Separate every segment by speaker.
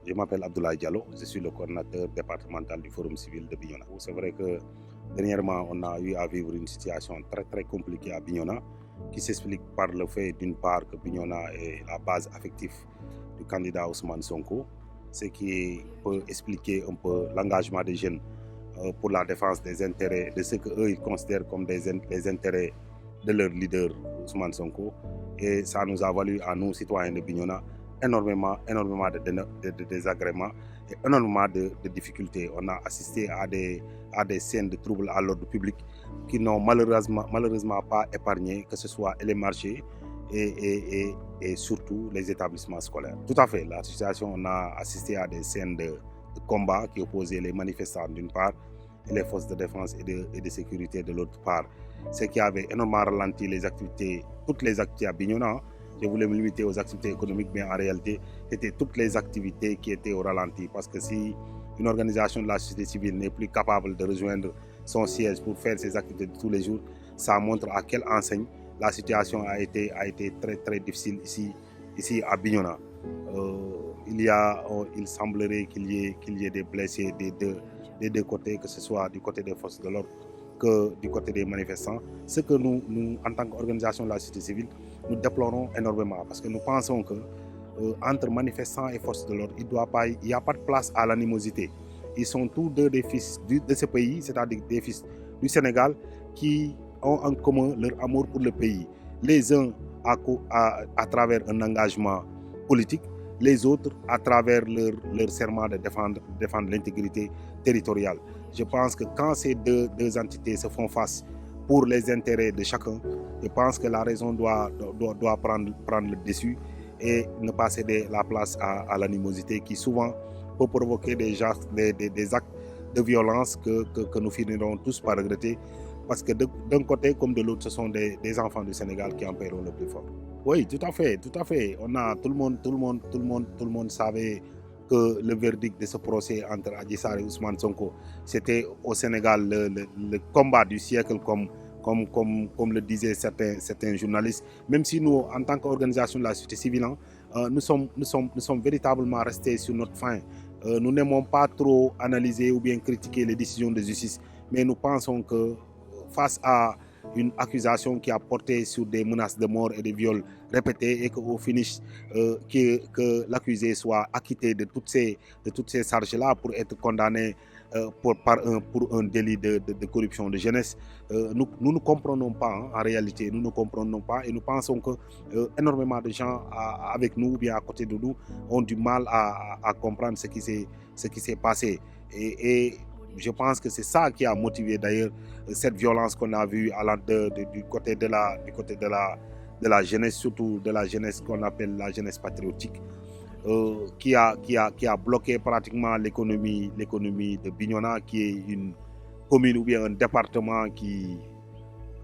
Speaker 1: je m'appelle Abdoulaye Diallo, je suis le coordinateur départemental du Forum civil de Bignona. C'est vrai que dernièrement, on a eu à vivre une situation très très compliquée à Bignona, qui s'explique par le fait d'une part que Bignona est la base affective du candidat Ousmane Sonko, ce qui peut expliquer un peu l'engagement des jeunes pour la défense des intérêts, de ce qu'eux ils considèrent comme les intérêts de leur leader Ousmane Sonko. Et ça nous a valu à nous, citoyens de Bignona, énormément de désagréments et énormément de difficultés. On a assisté à des scènes de troubles à l'ordre public qui n'ont malheureusement pas épargné, que ce soit les marchés et surtout les établissements scolaires. Tout à fait, la situation, on a assisté à des scènes de combat qui opposaient les manifestants d'une part et les forces de défense et de sécurité de l'autre part. Ce qui avait énormément ralenti les activités, toutes les activités à Bignona. Je voulais me limiter aux activités économiques, mais en réalité, c'était toutes les activités qui étaient au ralenti. Parce que si une organisation de la société civile n'est plus capable de rejoindre son siège pour faire ses activités de tous les jours, ça montre à quelle enseigne la situation a été très très difficile ici à Bignona. Il semblerait qu'il y ait des blessés des deux côtés, que ce soit du côté des forces de l'ordre que du côté des manifestants. Ce que nous en tant qu'organisation de la société civile, nous déplorons énormément parce que nous pensons que entre manifestants et forces de l'ordre, il n'y a pas de place à l'animosité. Ils sont tous deux des fils de ce pays, c'est-à-dire des fils du Sénégal, qui ont en commun leur amour pour le pays. Les uns à travers un engagement politique, les autres à travers leur serment de défendre l'intégrité territoriale. Je pense que quand ces deux entités se font face pour les intérêts de chacun, je pense que la raison doit prendre le dessus et ne pas céder la place à l'animosité qui souvent peut provoquer des actes de violence que nous finirons tous par regretter. Parce que d'un côté comme de l'autre, ce sont des enfants du Sénégal qui en paieront le plus fort. Oui, tout à fait. Tout le monde savait que le verdict de ce procès entre Adji Sarr et Ousmane Sonko, c'était au Sénégal le combat du siècle, comme le disaient certains journalistes. Même si nous, en tant qu'organisation de la société civile, nous sommes véritablement restés sur notre faim. Nous n'aimons pas trop analyser ou bien critiquer les décisions de justice, mais nous pensons que face à une accusation qui a porté sur des menaces de mort et de viols répétés et qu'au finish, que l'accusé soit acquitté de toutes ces charges-là pour être condamné pour un délit de corruption de jeunesse. Nous ne comprenons pas, en réalité, nous ne comprenons pas et nous pensons que énormément de gens avec nous ou bien à côté de nous ont du mal à comprendre ce qui s'est passé. Et je pense que c'est ça qui a motivé d'ailleurs cette violence qu'on a vue du côté de la jeunesse, surtout de la jeunesse qu'on appelle la jeunesse patriotique, qui a bloqué pratiquement l'économie de Bignona, qui est une commune ou bien un département qui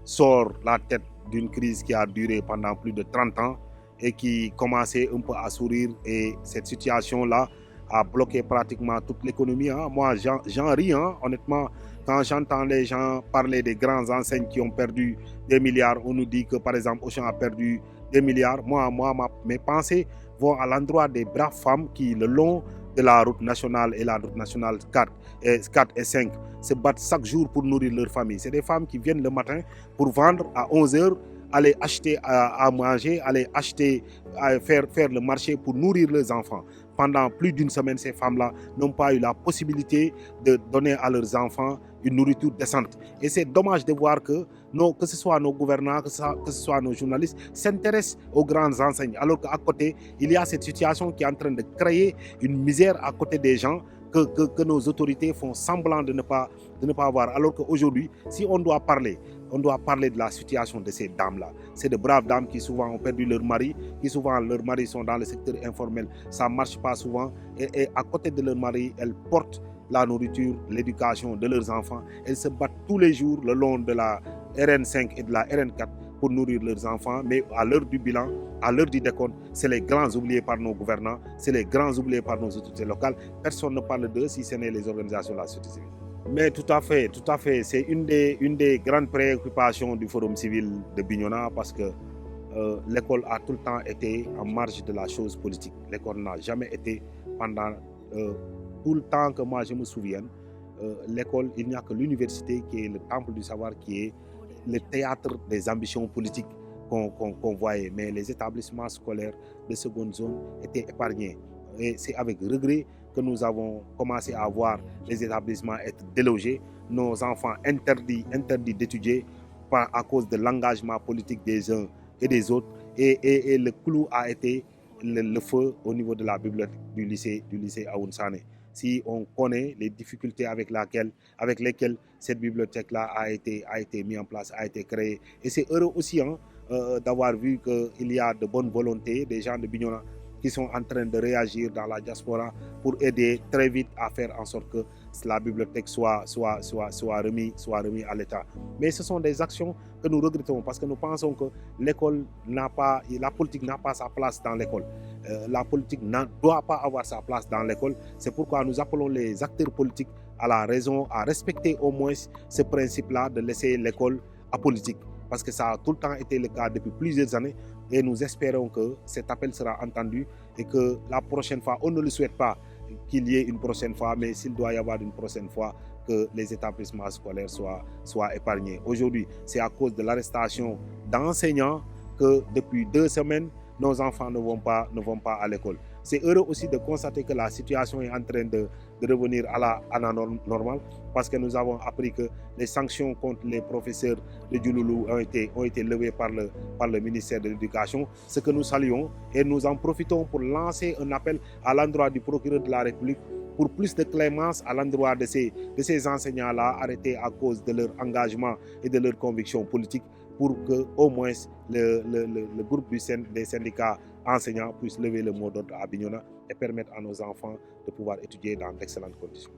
Speaker 1: sort la tête d'une crise qui a duré pendant plus de 30 ans et qui commençait un peu à sourire. Et cette situation-là a bloqué pratiquement toute l'économie. Moi, j'en ris, honnêtement. Quand j'entends les gens parler des grandes enseignes qui ont perdu des milliards, on nous dit que, par exemple, Auchan a perdu des milliards. Mes pensées vont à l'endroit des braves femmes qui, le long de la route nationale et la route nationale 4 et 5, se battent chaque jour pour nourrir leur famille. C'est des femmes qui viennent le matin pour vendre à 11h, aller acheter à manger, aller faire le marché pour nourrir leurs enfants. Pendant plus d'une semaine, ces femmes-là n'ont pas eu la possibilité de donner à leurs enfants une nourriture décente. Et c'est dommage de voir que ce soit nos gouvernants, que ce soit nos journalistes, s'intéressent aux grandes enseignes. Alors qu'à côté, il y a cette situation qui est en train de créer une misère à côté des gens que nos autorités font semblant de ne pas voir. Alors qu'aujourd'hui, si on doit parler de la situation de ces dames-là. C'est de braves dames qui souvent ont perdu leur mari, qui souvent leurs maris sont dans le secteur informel. Ça ne marche pas souvent. Et à côté de leur mari, elles portent la nourriture, l'éducation de leurs enfants. Elles se battent tous les jours le long de la RN5 et de la RN4 pour nourrir leurs enfants. Mais à l'heure du bilan, à l'heure du décompte, c'est les grands oubliés par nos gouvernants, c'est les grands oubliés par nos autorités locales. Personne ne parle d'eux si ce n'est les organisations de la société civile. Mais tout à fait. C'est une des grandes préoccupations du Forum civil de Bignona parce que l'école a tout le temps été en marge de la chose politique. L'école n'a jamais été pendant tout le temps que moi je me souvienne. L'école, il n'y a que l'université qui est le temple du savoir, qui est le théâtre des ambitions politiques qu'on voyait. Mais les établissements scolaires de seconde zone étaient épargnés. Et c'est avec regret que nous avons commencé à voir les établissements être délogés, nos enfants interdits d'étudier à cause de l'engagement politique des uns et des autres. Et le clou a été le feu au niveau de la bibliothèque du lycée Aoun Sané. Si on connaît les difficultés avec lesquelles cette bibliothèque-là a été mise en place, a été créée. Et c'est heureux aussi d'avoir vu qu'il y a de bonnes volontés, des gens de Bignona qui sont en train de réagir dans la diaspora pour aider très vite à faire en sorte que la bibliothèque soit remis à l'État. Mais ce sont des actions que nous regrettons parce que nous pensons que la politique n'a pas sa place dans l'école. La politique ne doit pas avoir sa place dans l'école. C'est pourquoi nous appelons les acteurs politiques à la raison, à respecter au moins ce principe-là de laisser l'école apolitique. Parce que ça a tout le temps été le cas depuis plusieurs années et nous espérons que cet appel sera entendu et que la prochaine fois, on ne le souhaite pas qu'il y ait une prochaine fois, mais s'il doit y avoir une prochaine fois, que les établissements scolaires soient épargnés. Aujourd'hui, c'est à cause de l'arrestation d'enseignants que depuis 2 semaines, nos enfants ne vont pas à l'école. C'est heureux aussi de constater que la situation est en train de revenir à la normale parce que nous avons appris que les sanctions contre les professeurs de Djouloulou ont été levées par le ministère de l'Éducation, ce que nous saluons et nous en profitons pour lancer un appel à l'endroit du procureur de la République pour plus de clémence à l'endroit de ces enseignants-là arrêtés à cause de leur engagement et de leurs convictions politiques pour que au moins le groupe des syndicats enseignants puisse lever le mot d'ordre à Bignona et permettre à nos enfants de pouvoir étudier dans d'excellentes conditions.